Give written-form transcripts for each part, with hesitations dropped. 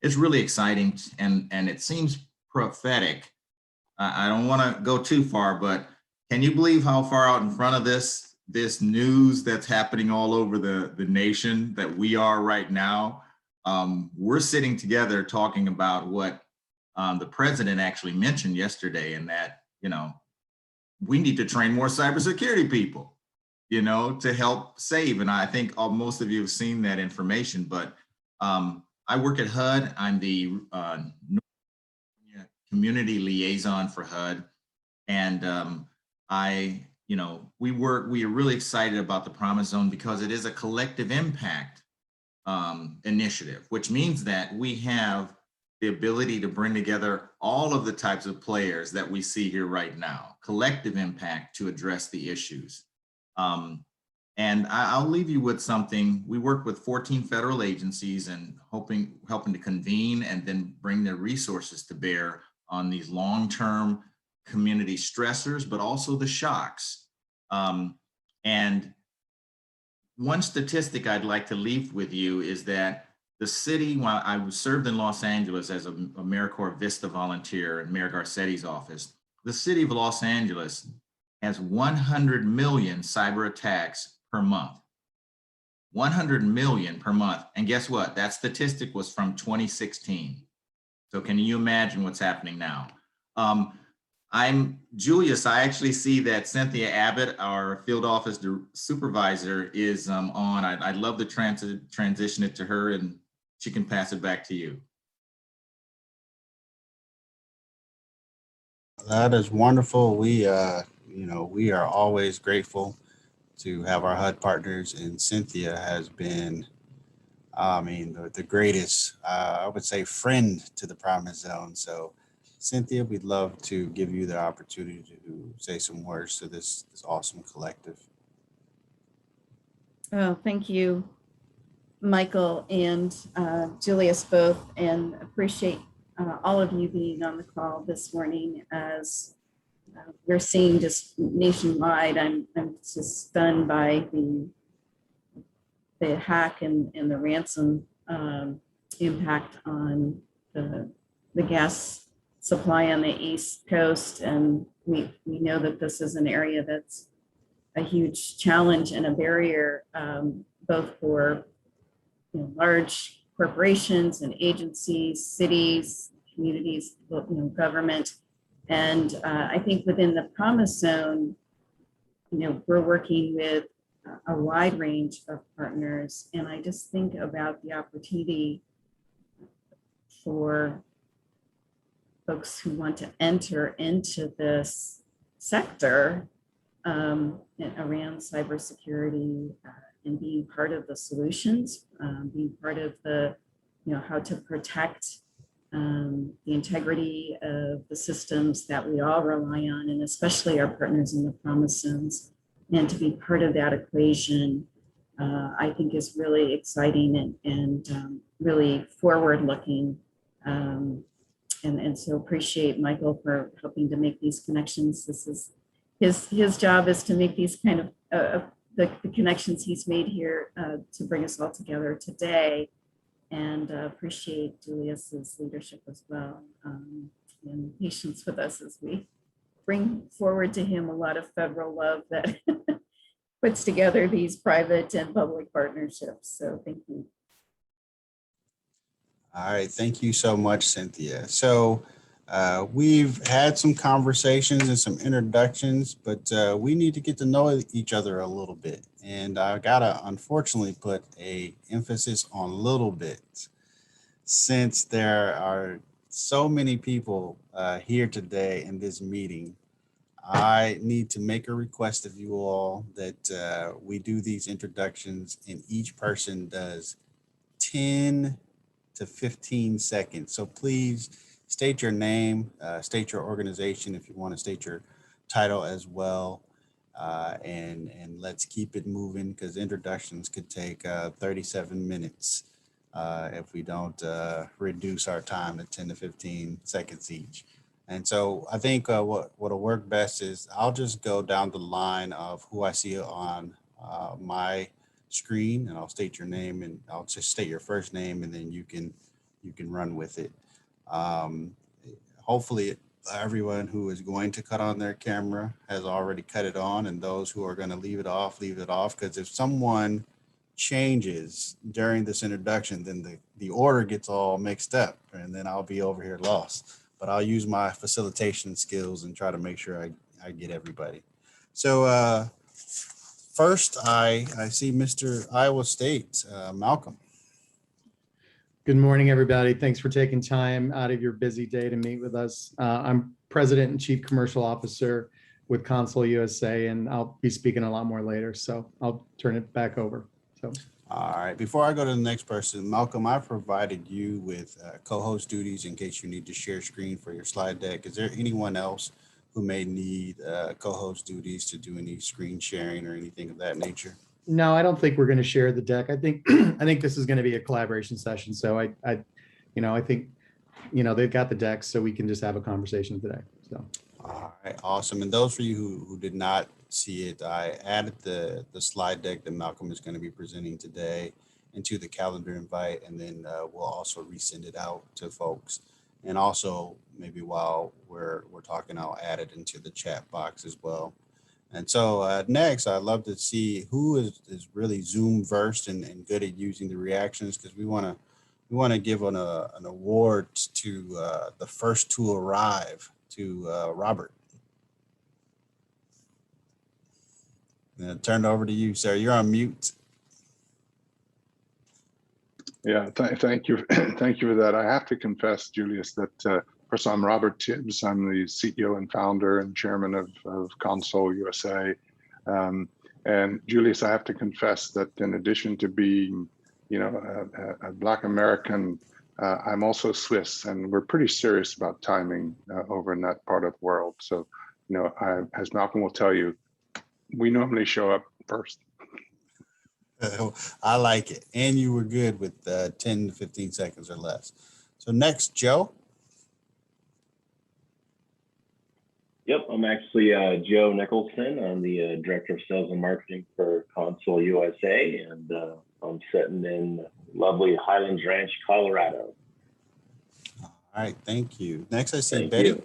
it's really exciting, and it seems prophetic. I don't want to go too far, but can you believe how far out in front of this news that's happening all over the nation that we are right now? We're sitting together talking about what the president actually mentioned yesterday, and that, we need to train more cybersecurity people, to help save. And I think most of you have seen that information, but I work at HUD. I'm the community liaison for HUD. And we are really excited about the Promise Zone because it is a collective impact initiative, which means that we have the ability to bring together all of the types of players that we see here right now, collective impact to address the issues. And I'll leave you with something. We work with 14 federal agencies and helping to convene and then bring their resources to bear on these long-term community stressors, but also the shocks. And one statistic I'd like to leave with you is that the city, while I served in Los Angeles as a AmeriCorps Vista volunteer in Mayor Garcetti's office, the city of Los Angeles has 100 million cyber attacks per month. 100 million per month. And guess what? That statistic was from 2016. So can you imagine what's happening now? I'm Julius. I actually see that Cynthia Abbott, our field office supervisor, is on. I'd love to transition it to her, and she can pass it back to you. That is wonderful. We are always grateful to have our HUD partners, and Cynthia has been, the greatest, I would say, friend to the Promise Zone. So, Cynthia, we'd love to give you the opportunity to say some words to this awesome collective. Oh, thank you, Michael and Julius both, and appreciate all of you being on the call this morning. As we're seeing just nationwide, I'm just stunned by the hack and the ransom impact on the gas supply on the East Coast. And we know that this is an area that's a huge challenge and a barrier, both for large corporations and agencies, cities, communities, government. And I think within the Promise Zone, we're working with a wide range of partners. And I just think about the opportunity for folks who want to enter into this sector around cybersecurity and being part of the solutions, being part of the, how to protect the integrity of the systems that we all rely on, and especially our partners in the Promise Zones, and to be part of that equation, I think is really exciting and really forward-looking. And so appreciate Michael for helping to make these connections. This is his job, is to make these kind of the connections he's made here to bring us all together today. And appreciate Julius's leadership as well, and patience with us as we bring forward to him a lot of federal love that puts together these private and public partnerships. So thank you. All right, thank you so much, Cynthia. So we've had some conversations and some introductions, but we need to get to know each other a little bit. And I gotta unfortunately put a emphasis on little bit, since there are so many people here today in this meeting. I need to make a request of you all that we do these introductions and each person does 10 to 15 seconds. So please state your name, state your organization if you want to state your title as well. And let's keep it moving, because introductions could take 37 minutes if we don't reduce our time to 10 to 15 seconds each. And so I think what'll work best is I'll just go down the line of who I see on my screen, and I'll state your name, and I'll just state your first name, and then you can you can run with it. Um, Hopefully everyone who is going to cut on their camera has already cut it on, and those who are going to leave it off, because if someone changes during this introduction, then the order gets all mixed up, and then I'll be over here lost. But I'll use my facilitation skills and try to make sure I get everybody. So first, I see Mr. Iowa State, Malcolm. Good morning, everybody. Thanks for taking time out of your busy day to meet with us. I'm President and Chief Commercial Officer with ConSol USA, and I'll be speaking a lot more later. So I'll turn it back over. So. All right. Before I go to the next person, Malcolm, I provided you with co-host duties in case you need to share screen for your slide deck. Is there anyone else who may need co-host duties to do any screen sharing or anything of that nature? No, I don't think we're going to share the deck. I think this is going to be a collaboration session. So I think, they've got the deck, so we can just have a conversation today. So. All right, awesome. And those for you who did not see it, I added the slide deck that Malcolm is going to be presenting today into the calendar invite, and then we'll also resend it out to folks. And also, maybe while we're talking, I'll add it into the chat box as well. And so next, I'd love to see who is really Zoom versed and good at using the reactions, because we want to give an award to the first to arrive, to Robert. And turn it over to you, sir. You're on mute. Yeah, thank you. Thank you for that. I have to confess, Julius, that first, I'm Robert Tibbs. I'm the CEO and founder and chairman of ConSol USA. And Julius, I have to confess that in addition to being, a Black American, I'm also Swiss, and we're pretty serious about timing over in that part of the world. So, as Malcolm will tell you, we normally show up first. I like it. And you were good with 10 to 15 seconds or less. So next, Joe. Yep, I'm actually Joe Nicholson. I'm the Director of Sales and Marketing for ConSol USA, and I'm sitting in lovely Highlands Ranch, Colorado. All right, thank you. Next, I see Thank Betty. you.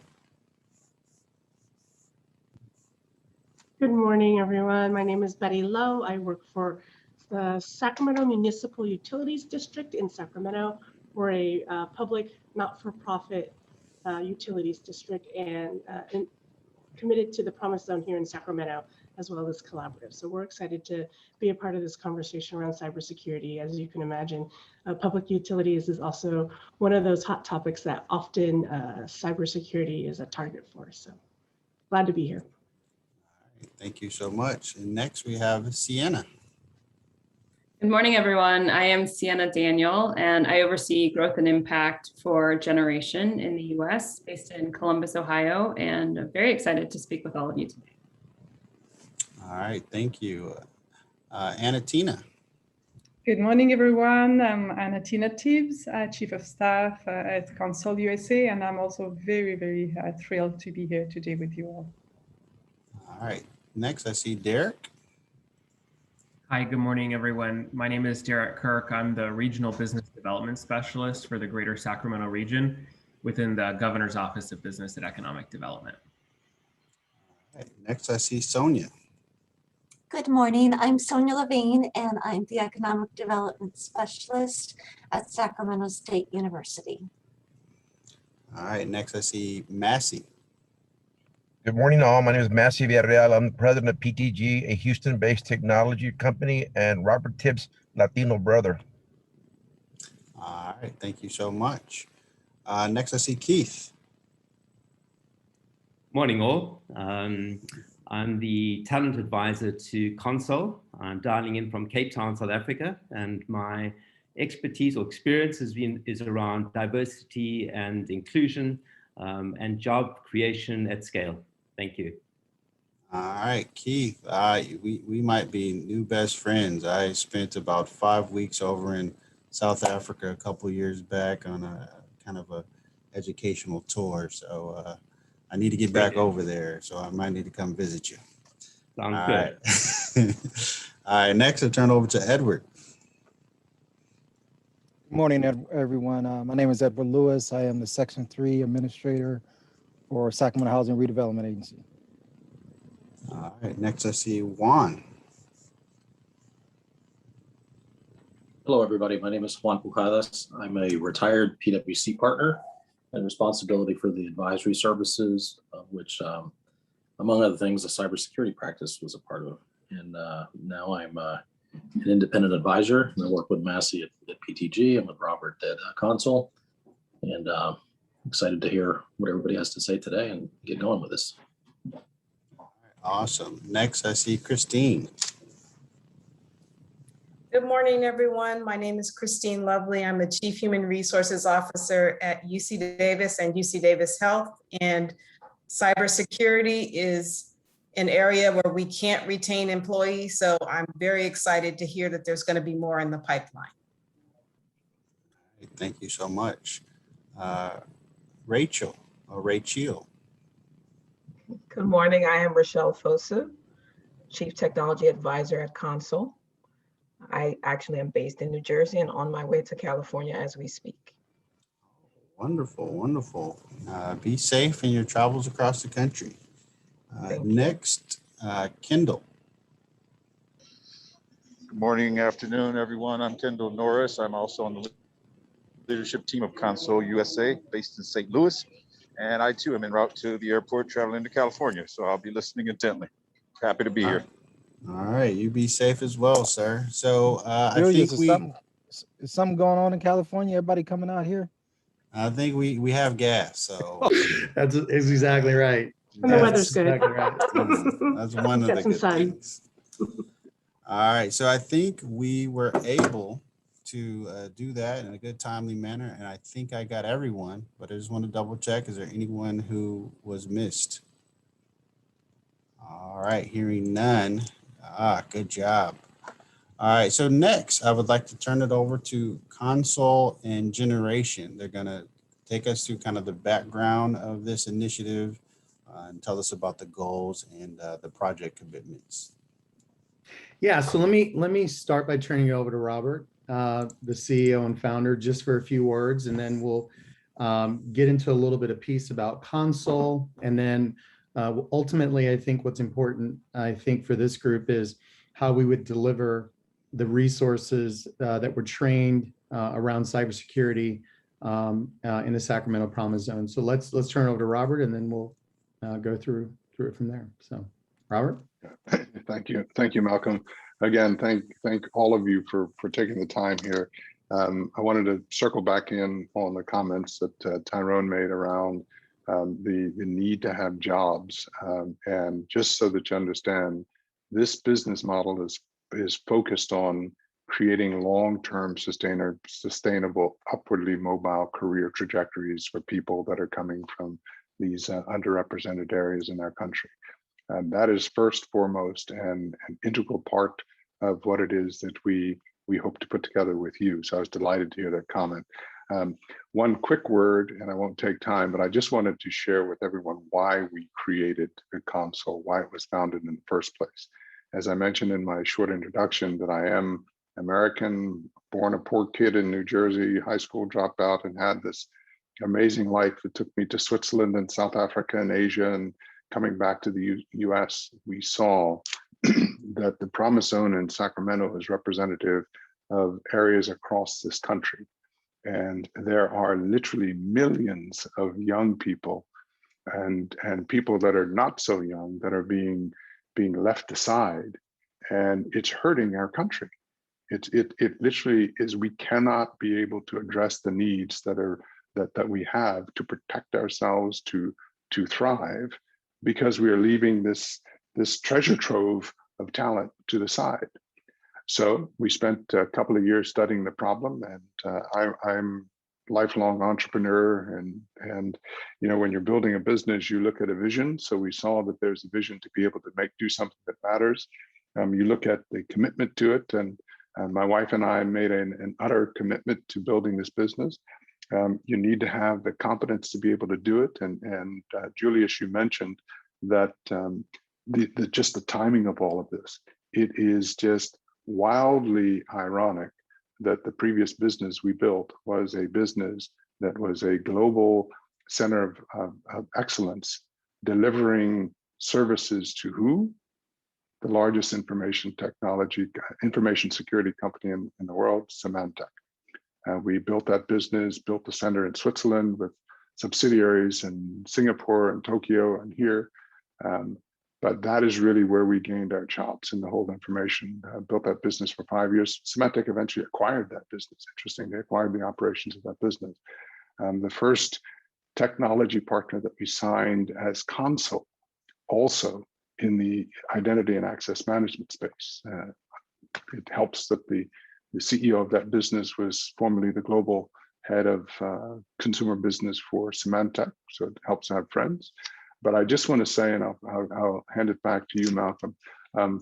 Good morning, everyone. My name is Betty Lowe. I work for the Sacramento Municipal Utilities District in Sacramento. We're a public, not-for-profit utilities district and committed to the Promise Zone here in Sacramento, as well as collaborative. So we're excited to be a part of this conversation around cybersecurity. As you can imagine, public utilities is also one of those hot topics that often cybersecurity is a target for. So glad to be here. Thank you so much. And next we have Sienna. Good morning, everyone. I am Sienna Daniel, and I oversee growth and impact for Generation in the U.S., based in Columbus, Ohio, and I'm very excited to speak with all of you today. All right, thank you. Anatina. Good morning, everyone. I'm Anatina Tibbs, Chief of Staff at ConSol USA, and I'm also very, very thrilled to be here today with you all. All right, next I see Derek. Hi, good morning, everyone. My name is Derek Kirk. I'm the Regional Business Development Specialist for the Greater Sacramento region within the Governor's Office of Business and Economic Development. All right, next I see Sonia. Good morning. I'm Sonia Levine, and I'm the Economic Development Specialist at Sacramento State University. All right, next I see Massey. Good morning, all. My name is Massey Villarreal. I'm the president of PTG, a Houston-based technology company, and Robert Tibbs' Latino brother. All right, thank you so much. Next I see Keith. Morning, all. I'm the talent advisor to ConSol. I'm dialing in from Cape Town, South Africa, and my expertise or experience is around diversity and inclusion and job creation at scale. Thank you. All right, Keith, we might be new best friends. I spent about 5 weeks over in South Africa a couple of years back on a kind of a educational tour. So I need to get back over there. So I might need to come visit you. Sounds All good. Right. All right, next I'll turn over to Edward. Good Good morning, everyone. My name is Edward Lewis. I am the Section 3 Administrator for Sacramento Housing Redevelopment Agency. All right, next I see Juan. Hello, everybody. My name is Juan Pujadas. I'm a retired PwC partner and responsibility for the advisory services, of which, among other things, the cybersecurity practice was a part of. And now I'm an independent advisor, and I work with Massey at PTG and with Robert at ConSol. And excited to hear what everybody has to say today and get going with this. Awesome. Next, I see Christine. Good morning, everyone. My name is Christine Lovely. I'm the Chief Human Resources Officer at UC Davis and UC Davis Health. And cybersecurity is an area where we can't retain employees. So I'm very excited to hear that there's going to be more in the pipeline. Thank you so much. Rachel. Rachel. Good morning. I am Rochelle Fosu, Chief Technology Advisor at ConSol. I actually am based in New Jersey and on my way to California as we speak. Wonderful, wonderful. Be safe in your travels across the country. Next, Kendall. Good morning, afternoon, everyone. I'm Kendall Norris. I'm also on the leadership team of ConSol USA, based in St. Louis. And I too am en route to the airport traveling to California. So I'll be listening intently. Happy to be here. All right, you be safe as well, sir. So I Julius, think is something going on in California? Everybody coming out here? I think we have gas. So That's exactly right. And the weather's good. Exactly right. That's one of the good things. All right, so I think we were able to do that in a good timely manner, and I think I got everyone, but I just want to double check. Is there anyone who was missed? All right, hearing none. Good job. All right, so next I would like to turn it over to ConSol and Generation. They're going to take us through kind of the background of this initiative and tell us about the goals and the project commitments. Yeah, so let me start by turning it over to Robert, the CEO and founder, just for a few words, and then we'll get into a little bit of piece about ConSol, and then ultimately, I think what's important, for this group is how we would deliver the resources that were trained around cybersecurity in the Sacramento Promise Zone. So let's turn it over to Robert, and then we'll go through it from there. So, Robert. Thank you, Malcolm. Again, thank all of you for taking the time here. I wanted to circle back in on the comments that Tyrone made around the need to have jobs, and just so that you understand, this business model is focused on creating long-term sustainable upwardly mobile career trajectories for people that are coming from these underrepresented areas in our country. And that is first, foremost, and an integral part of what it is that we hope to put together with you. So I was delighted to hear that comment. One quick word, and I won't take time, but I just wanted to share with everyone why we created the ConSol, why it was founded in the first place. As I mentioned in my short introduction, that I am American, born a poor kid in New Jersey, high school dropout, and had this amazing life that took me to Switzerland and South Africa and Asia. And coming back to the US, we saw that the Promise Zone in Sacramento is representative of areas across this country. And there are literally millions of young people and people that are not so young that are being left aside, and it's hurting our country. It literally is. We cannot be able to address the needs that we have to protect ourselves, to thrive, because we are leaving this treasure trove of talent to the side. So we spent a couple of years studying the problem, and I'm a lifelong entrepreneur, and you know, when you're building a business, you look at a vision. So we saw that there's a vision to be able to do something that matters. You look at the commitment to it, and my wife and I made an utter commitment to building this business. You need to have the competence to be able to do it, and Julius, you mentioned that just the timing of all of this, it is just wildly ironic that the previous business we built was a business that was a global center of excellence, delivering services to who? The largest information security company in the world, Symantec. We built that business, built the center in Switzerland with subsidiaries in Singapore and Tokyo and here. But that is really where we gained our chops in the whole information. Built that business for 5 years. Symantec eventually acquired that business. Interesting, they acquired the operations of that business. The first technology partner that we signed as ConSol, also in the identity and access management space. It helps that the CEO of that business was formerly the global head of consumer business for Symantec, so it helps to have friends. But I just want to say, and I'll hand it back to you, Malcolm.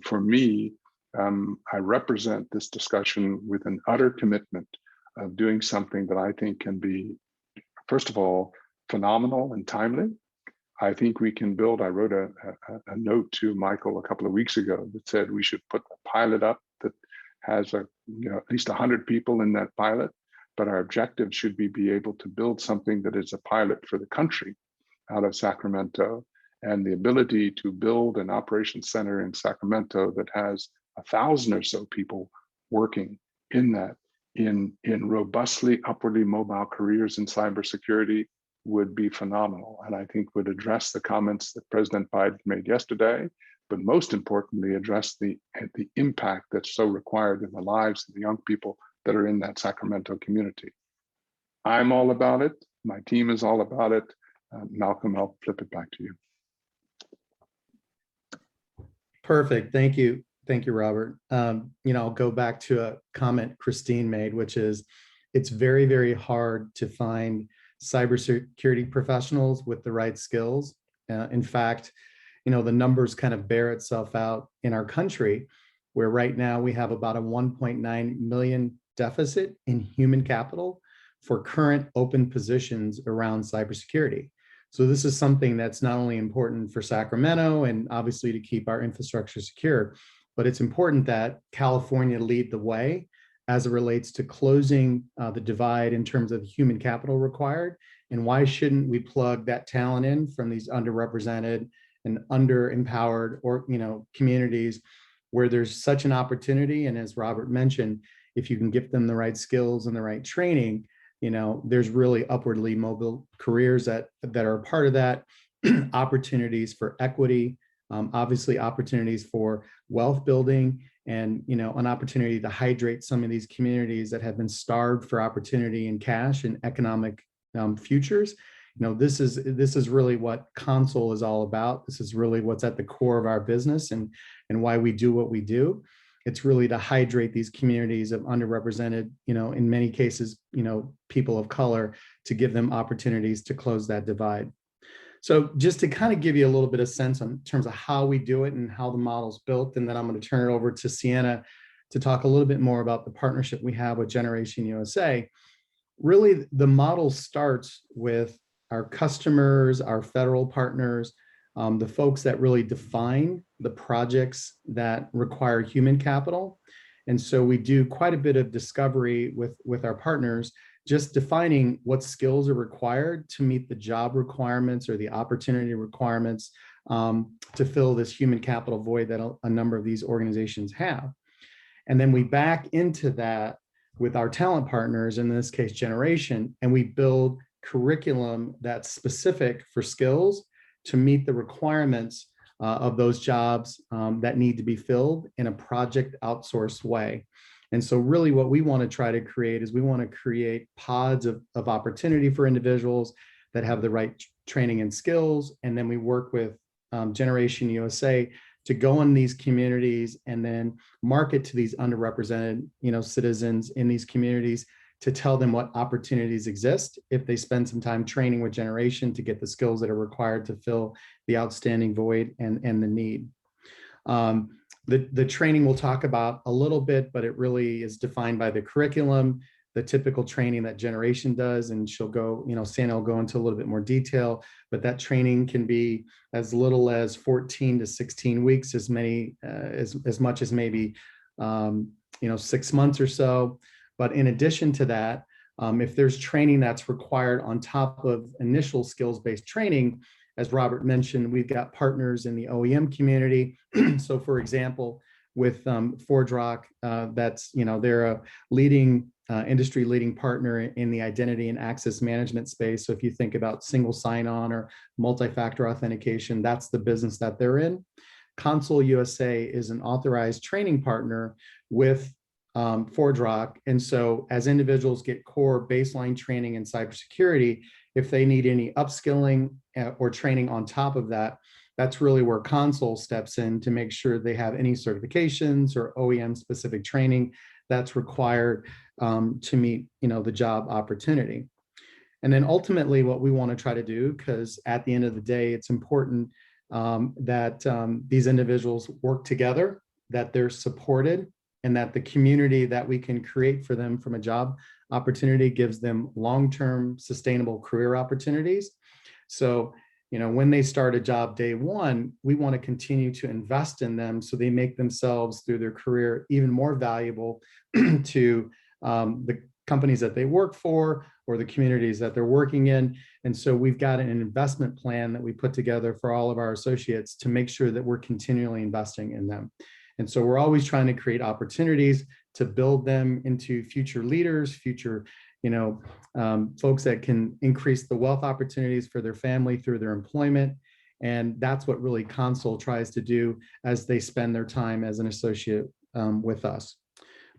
For me, I represent this discussion with an utter commitment of doing something that I think can be, first of all, phenomenal and timely. I think we can build, I wrote a note to Michael a couple of weeks ago that said we should put a pilot up that has at least 100 people in that pilot, but our objective should be able to build something that is a pilot for the country out of Sacramento, and the ability to build an operations center in Sacramento that has 1,000 or so people working in that, in robustly upwardly mobile careers in cybersecurity would be phenomenal. And I think would address the comments that President Biden made yesterday, but most importantly, address the impact that's so required in the lives of the young people that are in that Sacramento community. I'm all about it. My team is all about it. Malcolm, I'll flip it back to you. Perfect. Thank you. Thank you, Robert. I'll go back to a comment Christine made, which is it's very, very hard to find cybersecurity professionals with the right skills. In fact, the numbers kind of bear itself out in our country, where right now we have about a 1.9 million deficit in human capital for current open positions around cybersecurity. So this is something that's not only important for Sacramento and obviously to keep our infrastructure secure, but it's important that California lead the way as it relates to closing the divide in terms of human capital required. And why shouldn't we plug that talent in from these underrepresented and underempowered or communities where there's such an opportunity? And as Robert mentioned, if you can give them the right skills and the right training, there's really upwardly mobile careers that are a part of that, opportunities for equity, obviously opportunities for wealth building, and an opportunity to hydrate some of these communities that have been starved for opportunity and cash and economic futures. This is really what ConSol is all about. This is really what's at the core of our business and why we do what we do. It's really to hydrate these communities of underrepresented, in many cases, people of color, to give them opportunities to close that divide. So just to kind of give you a little bit of sense in terms of how we do it and how the model's built, and then I'm going to turn it over to Sienna to talk a little bit more about the partnership we have with Generation USA. Really, the model starts with our customers, our federal partners, the folks that really define the projects that require human capital. And so we do quite a bit of discovery with our partners, just defining what skills are required to meet the job requirements or the opportunity requirements to fill this human capital void that a number of these organizations have. And then we back into that with our talent partners, in this case, Generation, and we build curriculum that's specific for skills to meet the requirements of those jobs that need to be filled in a project outsourced way. And so really what we want to try to create is we want to create pods of opportunity for individuals that have the right training and skills. And then we work with Generation USA to go in these communities and then market to these underrepresented, citizens in these communities to tell them what opportunities exist if they spend some time training with Generation to get the skills that are required to fill the outstanding void and the need. The training we'll talk about a little bit, but it really is defined by the curriculum, the typical training that Generation does, and she'll go, Santa will go into a little bit more detail, but that training can be as little as 14 to 16 weeks, as much as maybe 6 months or so. But in addition to that, if there's training that's required on top of initial skills-based training, as Robert mentioned, we've got partners in the OEM community. So for example, with ForgeRock, they're a leading industry leading partner in the identity and access management space. So if you think about single sign-on or multi-factor authentication, that's the business that they're in. ConSol USA is an authorized training partner with ForgeRock. And so as individuals get core baseline training in cybersecurity, if they need any upskilling or training on top of that, that's really where ConSol steps in to make sure they have any certifications or OEM specific training that's required to meet, the job opportunity. And then ultimately what we want to try to do, because at the end of the day, it's important that these individuals work together, that they're supported, and that the community that we can create for them from a job opportunity gives them long-term sustainable career opportunities. So, when they start a job day one, we want to continue to invest in them so they make themselves through their career even more valuable to the companies that they work for or the communities that they're working in. And so we've got an investment plan that we put together for all of our associates to make sure that we're continually investing in them. And so we're always trying to create opportunities to build them into future leaders, future, folks that can increase the wealth opportunities for their family through their employment. And that's what really ConSol tries to do as they spend their time as an associate with us.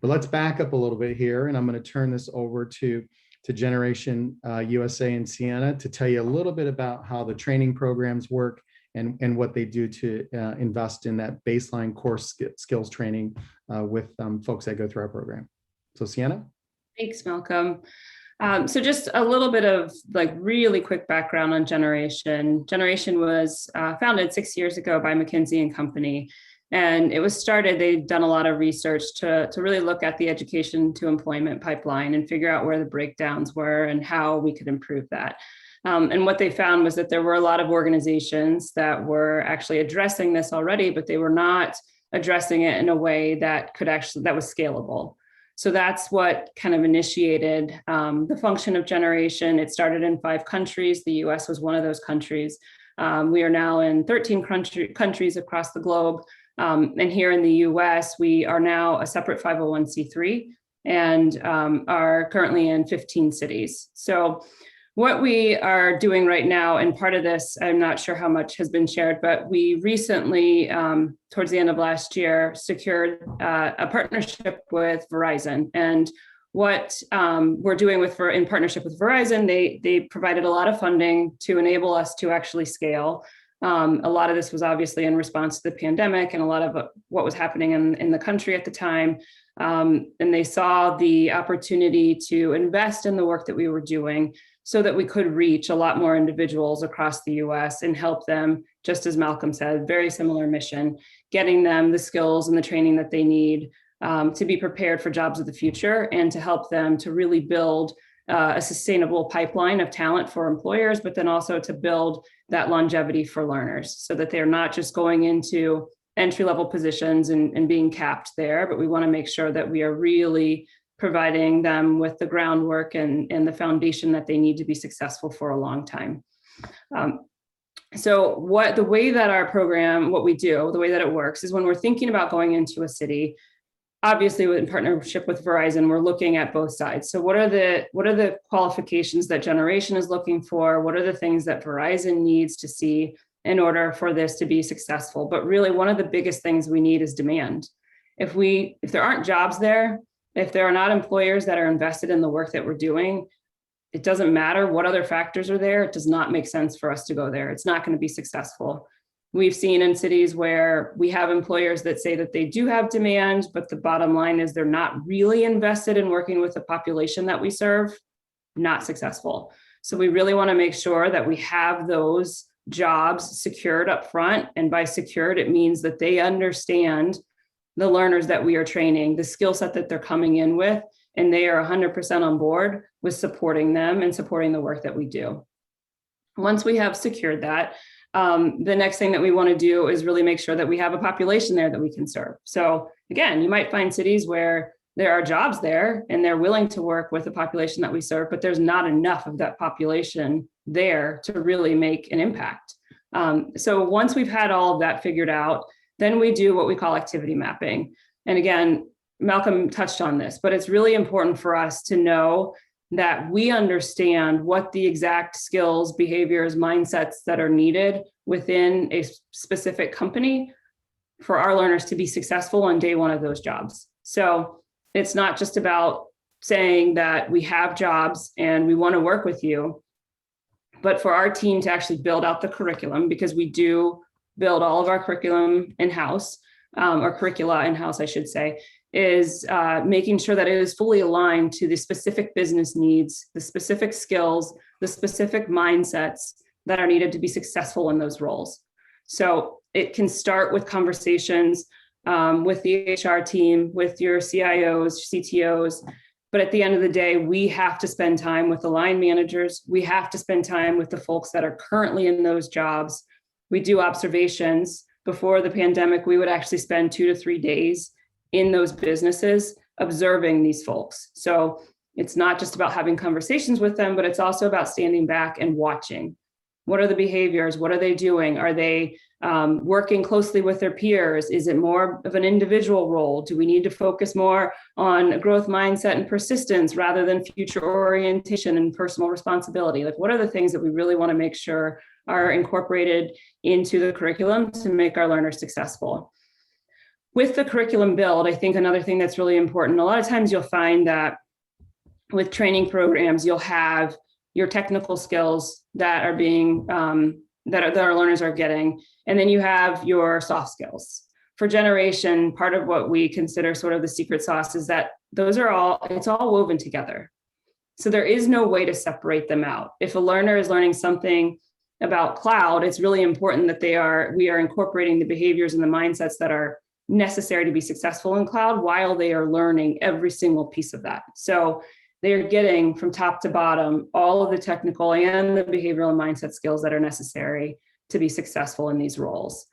But let's back up a little bit here, and I'm going to turn this over to Generation USA and Sienna to tell you a little bit about how the training programs work and what they do to invest in that baseline core skills training with folks that go through our program. So Sienna? Thanks, Malcolm. So just a little bit of really quick background on Generation. Generation was founded 6 years ago by McKinsey & Company. And it was started, they'd done a lot of research to really look at the education to employment pipeline and figure out where the breakdowns were and how we could improve that. And what they found was that there were a lot of organizations that were actually addressing this already, but they were not addressing it in a way that was scalable. So that's what kind of initiated the function of Generation. It started in 5 countries. The US was one of those countries. We are now in 13 countries across the globe. And here in the US, we are now a separate 501c3 and are currently in 15 cities. So what we are doing right now, and part of this, I'm not sure how much has been shared, but we recently, towards the end of last year, secured a partnership with Verizon. And what we're doing in partnership with Verizon, they provided a lot of funding to enable us to actually scale. A lot of this was obviously in response to the pandemic and a lot of what was happening in the country at the time. And they saw the opportunity to invest in the work that we were doing so that we could reach a lot more individuals across the US and help them, just as Malcolm said, very similar mission, getting them the skills and the training that they need to be prepared for jobs of the future and to help them to really build a sustainable pipeline of talent for employers, but then also to build that longevity for learners so that they're not just going into entry-level positions and being capped there, but we want to make sure that we are really providing them with the groundwork and the foundation that they need to be successful for a long time. So the way that our program, what we do, the way that it works is when we're thinking about going into a city, obviously in partnership with Verizon, we're looking at both sides. So what are the qualifications that Generation is looking for? What are the things that Verizon needs to see in order for this to be successful? But really one of the biggest things we need is demand. If there aren't jobs there, if there are not employers that are invested in the work that we're doing, it doesn't matter what other factors are there. It does not make sense for us to go there. It's not going to be successful. We've seen in cities where we have employers that say that they do have demand, but the bottom line is they're not really invested in working with the population that we serve, not successful. So we really want to make sure that we have those jobs secured up front. And by secured, it means that they understand the learners that we are training, the skill set that they're coming in with, and they are 100% on board with supporting them and supporting the work that we do. Once we have secured that, the next thing that we want to do is really make sure that we have a population there that we can serve. So again, you might find cities where there are jobs there and they're willing to work with the population that we serve, but there's not enough of that population there to really make an impact. So once we've had all of that figured out, then we do what we call activity mapping. And again, Malcolm touched on this, but it's really important for us to know that we understand what the exact skills, behaviors, mindsets that are needed within a specific company for our learners to be successful on day one of those jobs. So it's not just about saying that we have jobs and we want to work with you, but for our team to actually build out the curriculum, because we do build all of our curriculum in-house, or curricula in-house, I should say, is making sure that it is fully aligned to the specific business needs, the specific skills, the specific mindsets that are needed to be successful in those roles. So it can start with conversations with the HR team, with your CIOs, CTOs, but at the end of the day, we have to spend time with the line managers. We have to spend time with the folks that are currently in those jobs. We do observations. Before the pandemic, we would actually spend 2 to 3 days in those businesses observing these folks. So it's not just about having conversations with them, but it's also about standing back and watching. What are the behaviors? What are they doing? Are they working closely with their peers? Is it more of an individual role? Do we need to focus more on a growth mindset and persistence rather than future orientation and personal responsibility? Like, what are the things that we really want to make sure are incorporated into the curriculum to make our learners successful? With the curriculum build, I think another thing that's really important, a lot of times you'll find that with training programs, you'll have your technical skills that are being, that our learners are getting, and then you have your soft skills. For generation, part of what we consider sort of the secret sauce is that it's all woven together. So there is no way to separate them out. If a learner is learning something about cloud, it's really important that we are incorporating the behaviors and the mindsets that are necessary to be successful in cloud while they are learning every single piece of that. So they're getting from top to bottom all of the technical and the behavioral and mindset skills that are necessary to be successful in these roles.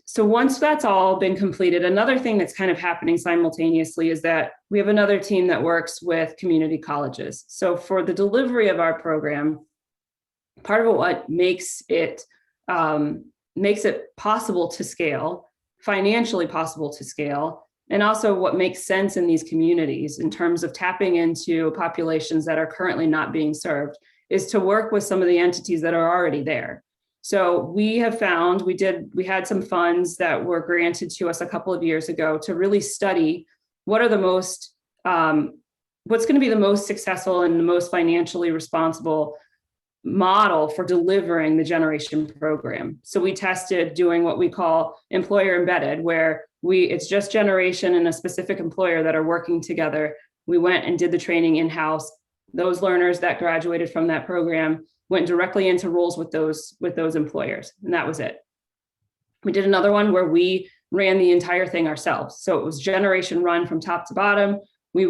So once that's all been completed, another thing that's kind of happening simultaneously is that we have another team that works with community colleges. So for the delivery of our program, part of what makes it possible to scale, financially possible to scale, and also what makes sense in these communities in terms of tapping into populations that are currently not being served, is to work with some of the entities that are already there. So we have found, we had some funds that were granted to us a couple of years ago to really study what are the most, what's going to be the most successful and the most financially responsible model for delivering the generation program. So we tested doing what we call employer embedded, where it's just generation and a specific employer that are working together. We went and did the training in-house. Those learners that graduated from that program went directly into roles with those employers, and that was it. We did another one where we ran the entire thing ourselves. So it was generation run from top to bottom. We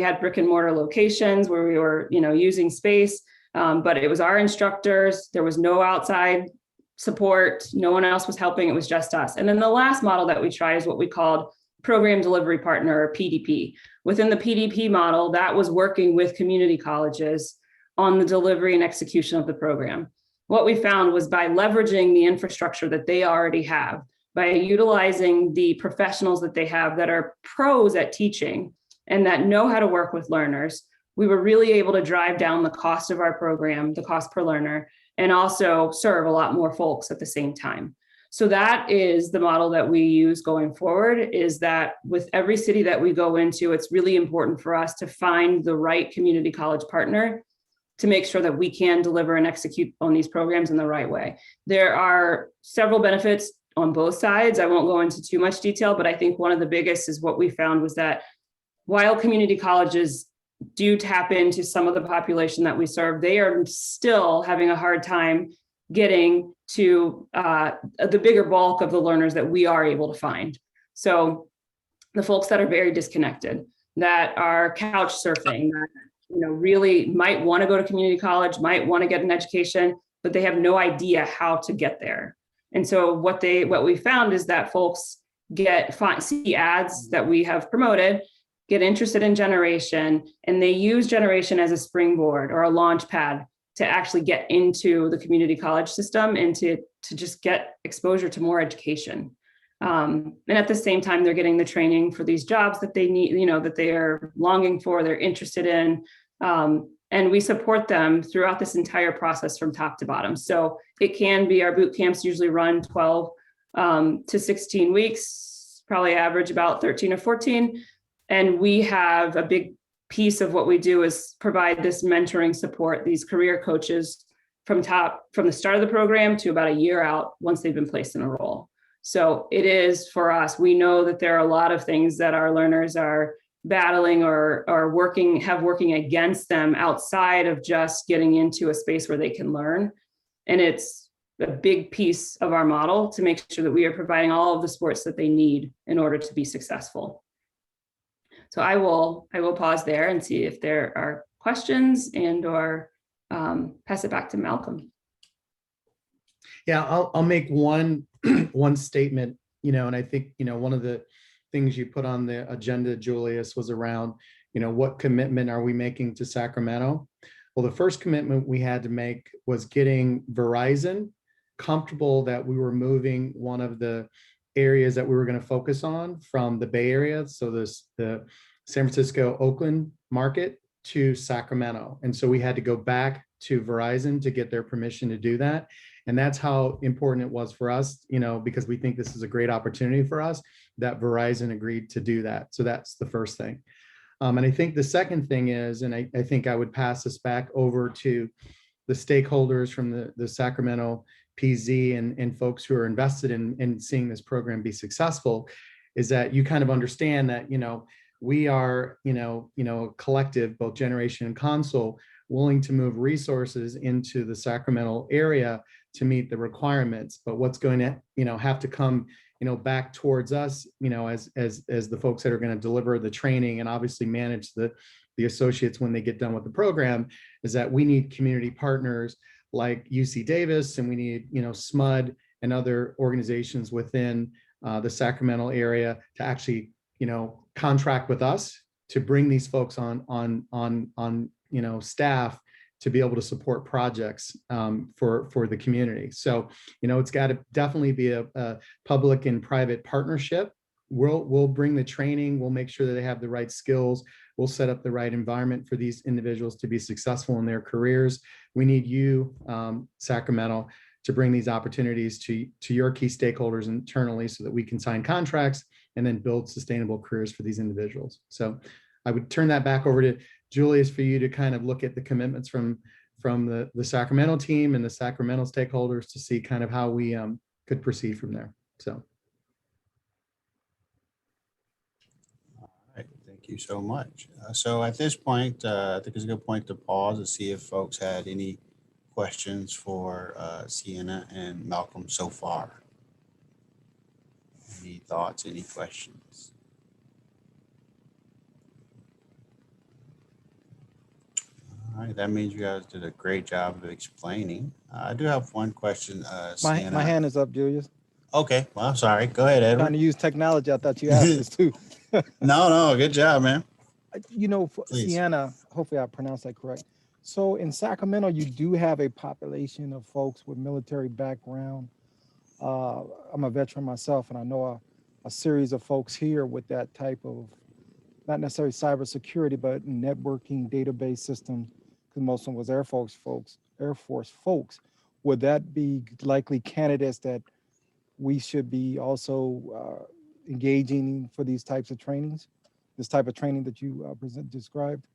had brick and mortar locations where we were, using space, but it was our instructors. There was no outside support. No one else was helping. It was just us. And then the last model that we tried is what we called Program Delivery Partner, or PDP. Within the PDP model, that was working with community colleges on the delivery and execution of the program. What we found was by leveraging the infrastructure that they already have, by utilizing the professionals that they have that are pros at teaching and that know how to work with learners, we were really able to drive down the cost of our program, the cost per learner, and also serve a lot more folks at the same time. So that is the model that we use going forward, is that with every city that we go into, it's really important for us to find the right community college partner to make sure that we can deliver and execute on these programs in the right way. There are several benefits on both sides. I won't go into too much detail, but I think one of the biggest is what we found was that while community colleges do tap into some of the population that we serve, they are still having a hard time getting to the bigger bulk of the learners that we are able to find. So the folks that are very disconnected, that are couch surfing, that really might want to go to community college, might want to get an education, but they have no idea how to get there. And so what we found is that folks see ads that we have promoted, get interested in generation, and they use generation as a springboard or a launch pad to actually get into the community college system and to just get exposure to more education. And at the same time, they're getting the training for these jobs that they need, that they are longing for, they're interested in. And we support them throughout this entire process from top to bottom. So it can be, our boot camps usually run 12 to 16 weeks, probably average about 13 or 14. And we have a big piece of what we do is provide this mentoring support, these career coaches from the start of the program to about a year out once they've been placed in a role. So it is for us, we know that there are a lot of things that our learners are battling or working against them outside of just getting into a space where they can learn. And it's a big piece of our model to make sure that we are providing all of the supports that they need in order to be successful. So I will pause there and see if there are questions and or pass it back to Malcolm. Yeah, I'll make one statement, and I think, one of the things you put on the agenda, Julius, was around, what commitment are we making to Sacramento? Well, the first commitment we had to make was getting Verizon comfortable that we were moving one of the areas that we were going to focus on from the Bay Area, so the San Francisco, Oakland market, to Sacramento. And so we had to go back to Verizon to get their permission to do that. And that's how important it was for us, because we think this is a great opportunity for us, that Verizon agreed to do that. So that's the first thing. And I think the second thing is, and I think I would pass this back over to the stakeholders from the Sacramento PZ and folks who are invested in seeing this program be successful, is that you kind of understand that, we are, a collective, both Generation and ConSol, willing to move resources into the Sacramento area to meet the requirements. But what's going to, have to come, back towards us, as the folks that are going to deliver the training and obviously manage the associates when they get done with the program, is that we need community partners like UC Davis, and we need, SMUD and other organizations within the Sacramento area to actually, contract with us to bring these folks on staff to be able to support projects for the community. So, it's got to definitely be a public and private partnership. We'll bring the training. We'll make sure that they have the right skills. We'll set up the right environment for these individuals to be successful in their careers. We need you, Sacramento, to bring these opportunities to your key stakeholders internally so that we can sign contracts and then build sustainable careers for these individuals. So I would turn that back over to Julius for you to kind of look at the commitments from the Sacramento team and the Sacramento stakeholders to see kind of how we could proceed from there. So. All right, thank you so much. So at this point, I think it's a good point to pause and see if folks had any questions for Sienna and Malcolm so far. Any thoughts, any questions? All right, that means you guys did a great job of explaining. I do have one question, Sienna. My hand is up, Julius. Okay, well, I'm sorry. Go ahead, Edward. Trying to use technology. I thought you asked us too. No, good job, man. For Sienna, hopefully I pronounced that correct. So in Sacramento, you do have a population of folks with military background. I'm a veteran myself, and I know a series of folks here with that type of, not necessarily cybersecurity, but networking database systems, because most of them was Air Force folks. Would that be likely candidates that we should be also engaging for these types of trainings, this type of training that you described?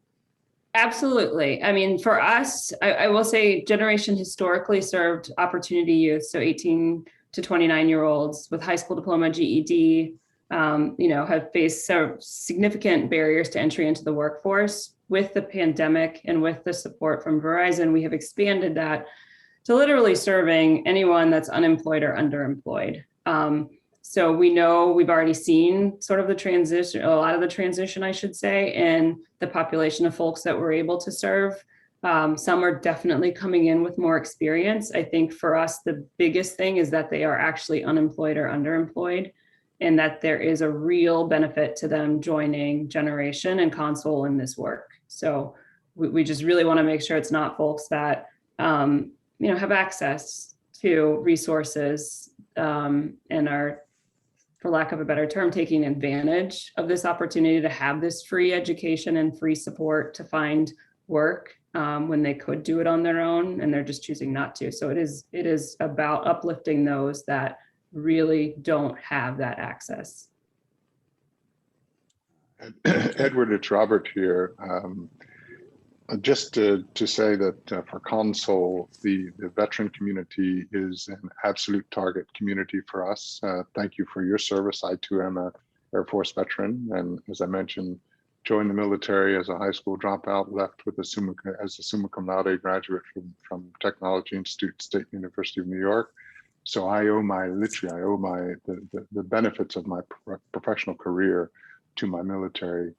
Absolutely. I mean, for us, I will say Generation historically served opportunity youth, so 18 to 29-year-olds with high school diploma, GED, have faced significant barriers to entry into the workforce. With the pandemic and with the support from Verizon, we have expanded that to literally serving anyone that's unemployed or underemployed. So we know we've already seen sort of the transition, a lot of the transition, I should say, in the population of folks that we're able to serve. Some are definitely coming in with more experience. I think for us, the biggest thing is that they are actually unemployed or underemployed. and that there is a real benefit to them joining Generation and ConSol in this work. So we just really want to make sure it's not folks that have access to resources and are, for lack of a better term, taking advantage of this opportunity to have this free education and free support to find work when they could do it on their own, and they're just choosing not to. So it is about uplifting those that really don't have that access. Edward, it's Robert here. Just to say that for ConSol, the veteran community is an absolute target community for us. Thank you for your service. I too am an Air Force veteran, and as I mentioned, joined the military as a high school dropout, left with as a summa cum laude graduate from Technology Institute, State University of New York. So I owe the benefits of my professional career to my military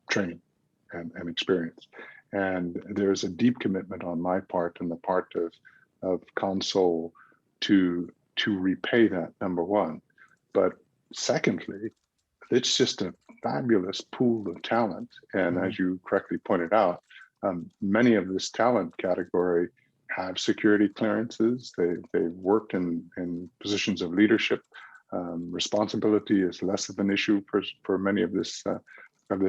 training and experience. And there's a deep commitment on my part and the part of ConSol to repay that, number one. But secondly, it's just a fabulous pool of talent. And as you correctly pointed out, many of this talent category have security clearances. They've worked in positions of leadership. Responsibility is less of an issue for many of this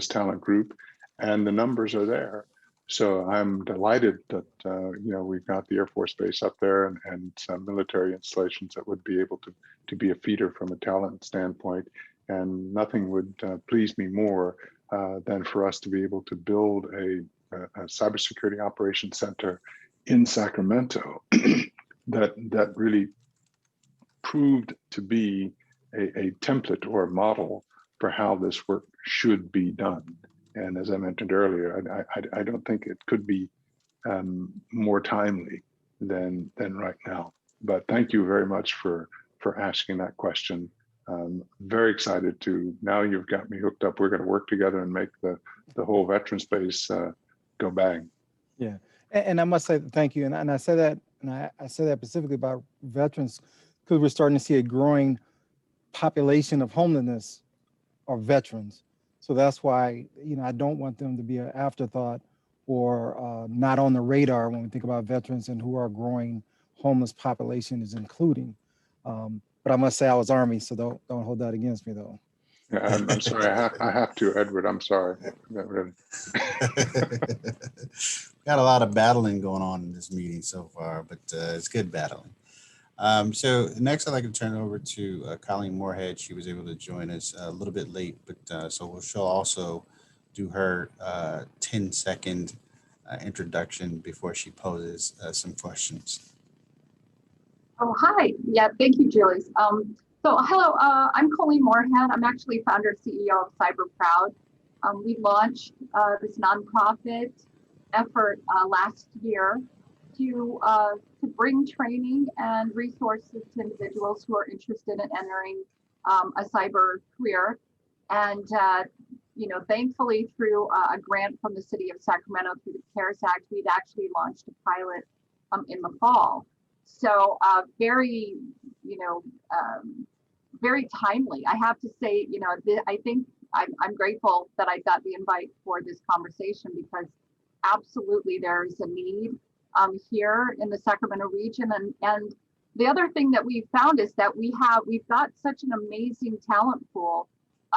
talent group, and the numbers are there. So I'm delighted that we've got the Air Force Base up there and some military installations that would be able to be a feeder from a talent standpoint. And nothing would please me more than for us to be able to build a cybersecurity operations center in Sacramento that really proved to be a template or a model for how this work should be done. And as I mentioned earlier, I don't think it could be more timely than right now. But thank you very much for asking that question. Very excited to, now you've got me hooked up. We're going to work together and make the whole veteran space go bang. Yeah, and I must say thank you. And I say that, and I say that specifically about veterans because we're starting to see a growing population of homelessness or veterans. So that's why, I don't want them to be an afterthought or not on the radar when we think about veterans and who our growing homeless population is including. But I must say I was Army, so don't hold that against me though. Yeah, I'm sorry. I have to, Edward. I'm sorry. Really. Got a lot of battling going on in this meeting so far, but it's good battling. So next, I'd like to turn it over to Colleen Moorhead. She was able to join us a little bit late, but so she'll also do her 10-second introduction before she poses some questions. Oh, hi. Yeah, thank you, Julie. So hello, I'm Colleen Moorhead. I'm actually founder CEO of CyberProud. We launched this nonprofit effort last year to bring training and resources to individuals who are interested in entering a cyber career. And thankfully through a grant from the city of Sacramento through the CARES Act, we'd actually launched a pilot in the fall. So very timely. I have to say, I think I'm grateful that I got the invite for this conversation because absolutely there's a need here in the Sacramento region. And the other thing that we found is that we've got such an amazing talent pool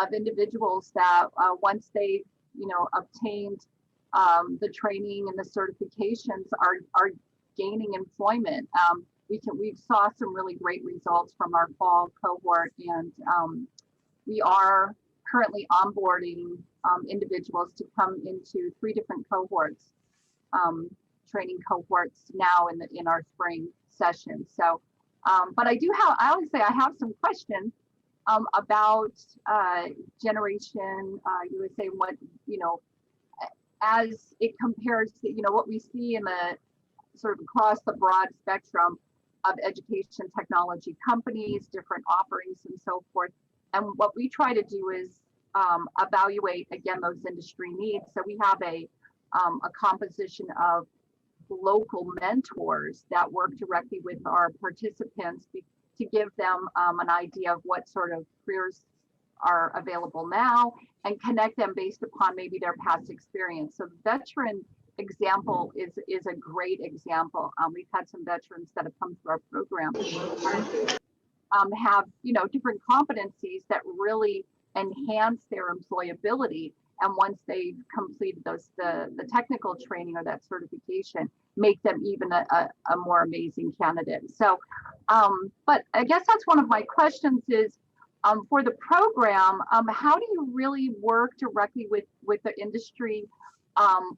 of individuals that once they obtained the training and the certifications are gaining employment. We saw some really great results from our fall cohort, and we are currently onboarding individuals to come into 3 different cohorts, training cohorts now in our spring session. So, but I always say I have some questions about Generation USA, what as it compares to what we see in the sort of across the broad spectrum of education technology companies, different offerings and so forth. And what we try to do is evaluate, again, those industry needs. So we have a composition of local mentors that work directly with our participants to give them an idea of what sort of careers are available now and connect them based upon maybe their past experience. So the veteran example is a great example. We've had some veterans that have come through our program have, you know, different competencies that really enhance their employability. And once they've completed the technical training or that certification, make them even a more amazing candidate. So, but I guess that's one of my questions is, for the program, how do you really work directly with the industry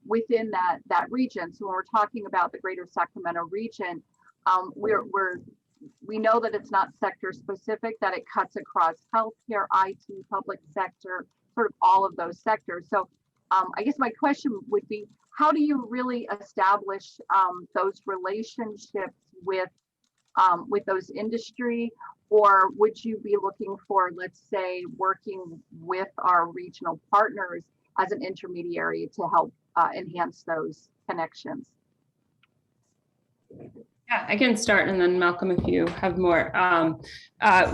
within that region? So when we're talking about the greater Sacramento region, we know that it's not sector specific, that it cuts across healthcare, IT, public sector, sort of all of those sectors. So I guess my question would be, how do you really establish those relationships with those industry? Or would you be looking for, let's say, working with our regional partners as an intermediary to help enhance those connections? Yeah, I can start, and then Malcolm, if you have more.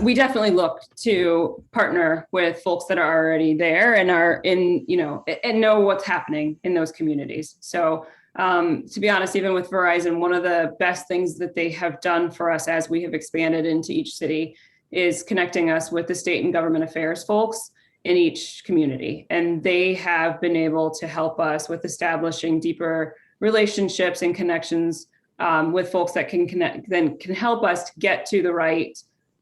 We definitely look to partner with folks that are already there and are in, you know, and know what's happening in those communities. So to be honest, even with Verizon, one of the best things that they have done for us as we have expanded into each city is connecting us with the state and government affairs folks in each community. And they have been able to help us with establishing deeper relationships and connections with folks that can connect, then can help us get to the right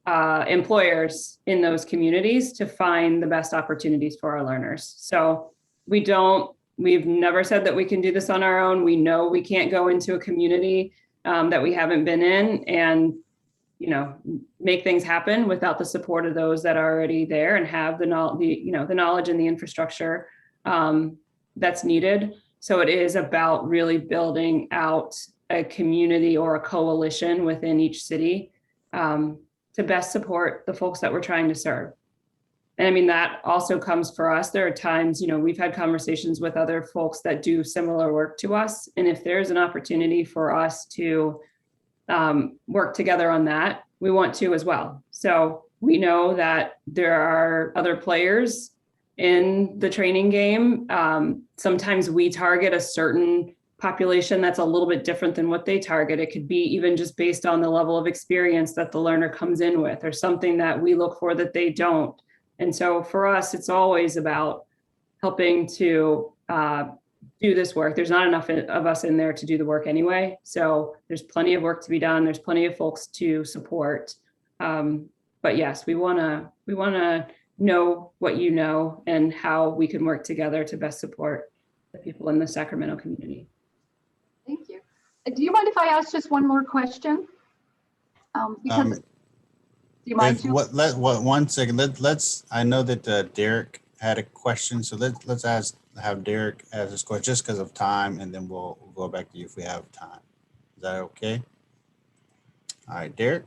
employers in those communities to find the best opportunities for our learners. So we've never said that we can do this on our own. We know we can't go into a community that we haven't been in and, you know, make things happen without the support of those that are already there and have the knowledge and the infrastructure that's needed. So it is about really building out a community or a coalition within each city to best support the folks that we're trying to serve. And I mean, that also comes for us. There are times, you know, we've had conversations with other folks that do similar work to us. And if there's an opportunity for us to work together on that, we want to as well. So we know that there are other players in the training game. Sometimes we target a certain population that's a little bit different than what they target. It could be even just based on the level of experience that the learner comes in with, or something that we look for that they don't. And so for us, it's always about helping to do this work. There's not enough of us in there to do the work anyway. So there's plenty of work to be done. There's plenty of folks to support. But yes, we wanna know what you know and how we can work together to best support the people in the Sacramento community. Thank you. Do you mind if I ask just one more question? Because do you mind? One second. Let's. I know that Derek had a question, so let's have Derek ask this question just because of time, and then we'll go back to you if we have time. Is that okay? All right, Derek.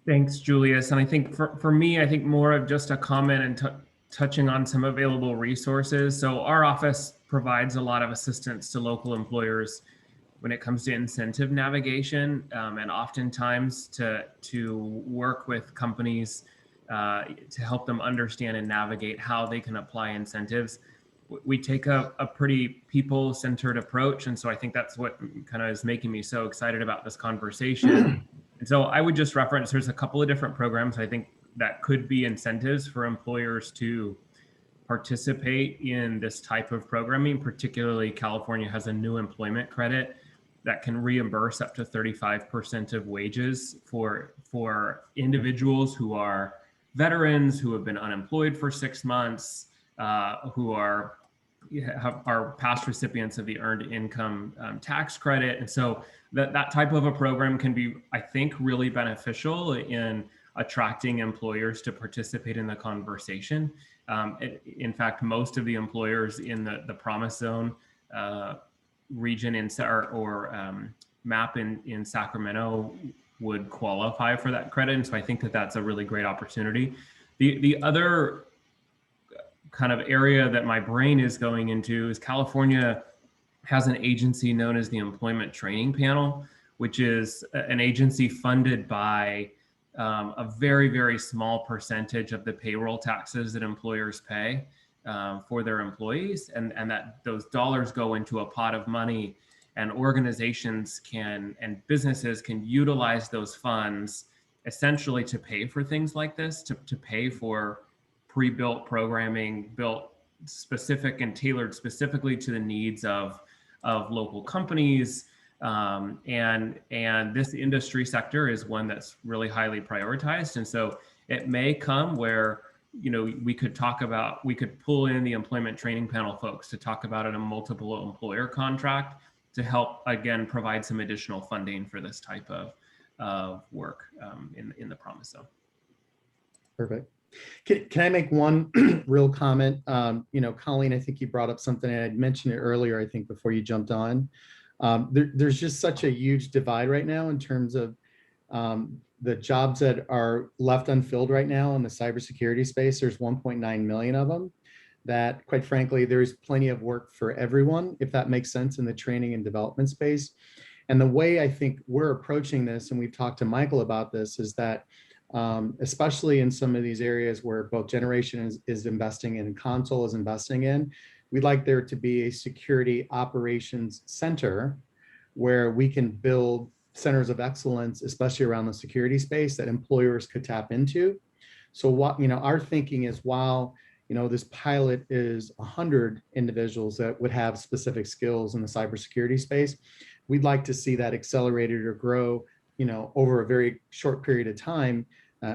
Thanks, Julius. And I think for me, I think more of just a comment and touching on some available resources. So our office provides a lot of assistance to local employers when it comes to incentive navigation, and oftentimes to work with companies to help them understand and navigate how they can apply incentives. We take a pretty people-centered approach, and so I think that's what kind of is making me so excited about this conversation. And so I would just reference, there's a couple of different programs I think that could be incentives for employers to participate in this type of programming. Particularly, California has a new employment credit that can reimburse up to 35% of wages for individuals who are veterans, who have been unemployed for 6 months, who are past recipients of the earned income tax credit. And so that type of a program can be, I think, really beneficial in attracting employers to participate in the conversation. In fact, most of the employers in the Promise Zone region or map in Sacramento would qualify for that credit. And so I think that's a really great opportunity. The other kind of area that my brain is going into is California has an agency known as the Employment Training Panel, which is an agency funded by a very, very small percentage of the payroll taxes that employers pay for their employees, and that those dollars go into a pot of money, and organizations can and businesses can utilize those funds essentially to pay for things like this, to pay for pre-built programming built specific and tailored specifically to the needs of local companies. And this industry sector is one that's really highly prioritized. And so it may come where, you know, we could pull in the employment training panel folks to talk about it, a multiple employer contract to help, again, provide some additional funding for this type of work in the Promise Zone. Perfect. Can I make one real comment? You know, Colleen, I think you brought up something, and I'd mentioned it earlier, I think, before you jumped on. There's just such a huge divide right now in terms of the jobs that are left unfilled right now in the cybersecurity space. There's 1.9 million of them that, quite frankly, there's plenty of work for everyone, if that makes sense, in the training and development space. And the way I think we're approaching this, and we've talked to Michael about this, is that especially in some of these areas where both Generation is investing in and ConSol is investing in, we'd like there to be a security operations center where we can build centers of excellence, especially around the security space, that employers could tap into. So what, you know, our thinking is, while, you know, this pilot is 100 individuals that would have specific skills in the cybersecurity space, we'd like to see that accelerated or grow, you know, over a very short period of time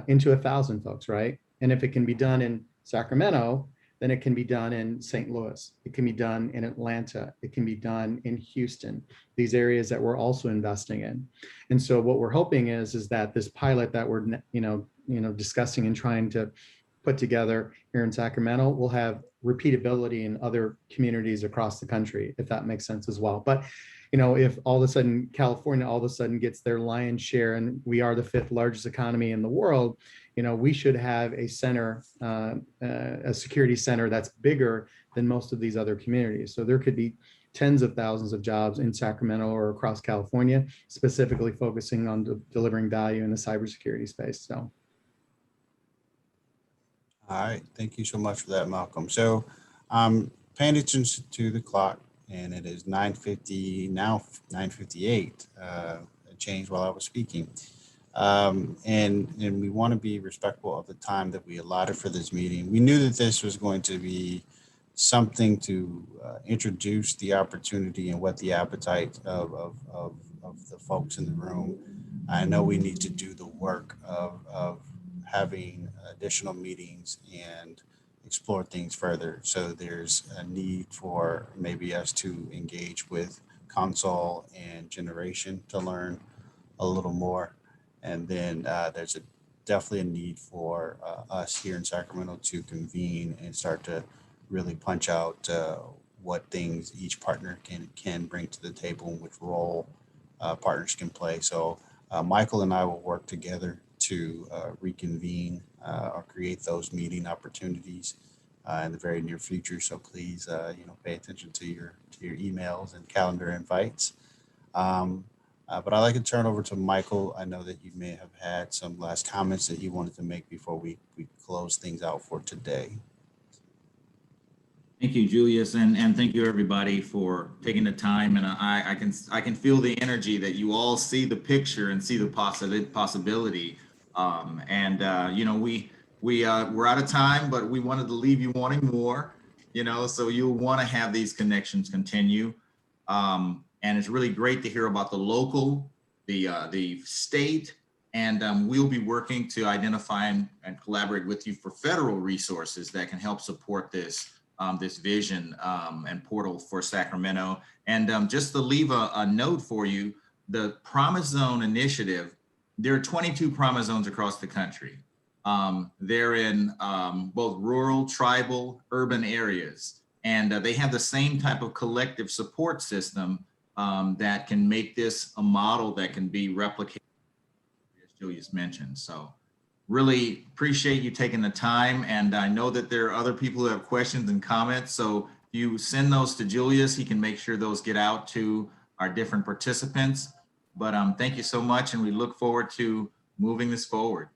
into 1,000 folks, right? And if it can be done in Sacramento, then it can be done in St. Louis. It can be done in Atlanta. It can be done in Houston, these areas that we're also investing in. And so what we're hoping is that this pilot that we're, you know, discussing and trying to put together here in Sacramento will have repeatability in other communities across the country, if that makes sense as well. But, you know, if all of a sudden California all of a sudden gets their lion's share, and we are the 5th largest economy in the world, you know, we should have a center, a security center that's bigger than most of these other communities. So there could be tens of thousands of jobs in Sacramento or across California, specifically focusing on delivering value in the cybersecurity space. So. All right, thank you so much for that, Malcolm. So I'm paying attention to the clock, and it is 9:50, now 9:58. It changed while I was speaking. And we want to be respectful of the time that we allotted for this meeting. We knew that this was going to be something to introduce the opportunity and whet the appetite of the folks in the room. I know we need to do the work of having additional meetings and explore things further. So there's a need for maybe us to engage with ConSol and Generation to learn a little more. And then there's definitely a need for us here in Sacramento to convene and start to really punch out what things each partner can bring to the table and which role partners can play. So Michael and I will work together to reconvene or create those meeting opportunities in the very near future. So please, pay attention to your emails and calendar invites. But I'd like to turn over to Michael. I know that you may have had some last comments that you wanted to make before we close things out for today. Thank you, Julius, and thank you everybody for taking the time. And I can feel the energy that you all see the picture and see the possibility. We're out of time, but we wanted to leave you wanting more. So you'll want to have these connections continue. And it's really great to hear about the local, the state, and we'll be working to identify and collaborate with you for federal resources that can help support this vision and portal for Sacramento. And just to leave a note for you, the Promise Zone initiative, there are 22 Promise Zones across the country. They're in both rural, tribal, urban areas, and they have the same type of collective support system that can make this a model that can be replicated, as Julius mentioned. So really appreciate you taking the time. And I know that there are other people who have questions and comments. So if you send those to Julius, he can make sure those get out to our different participants. But thank you so much. And we look forward to moving this forward.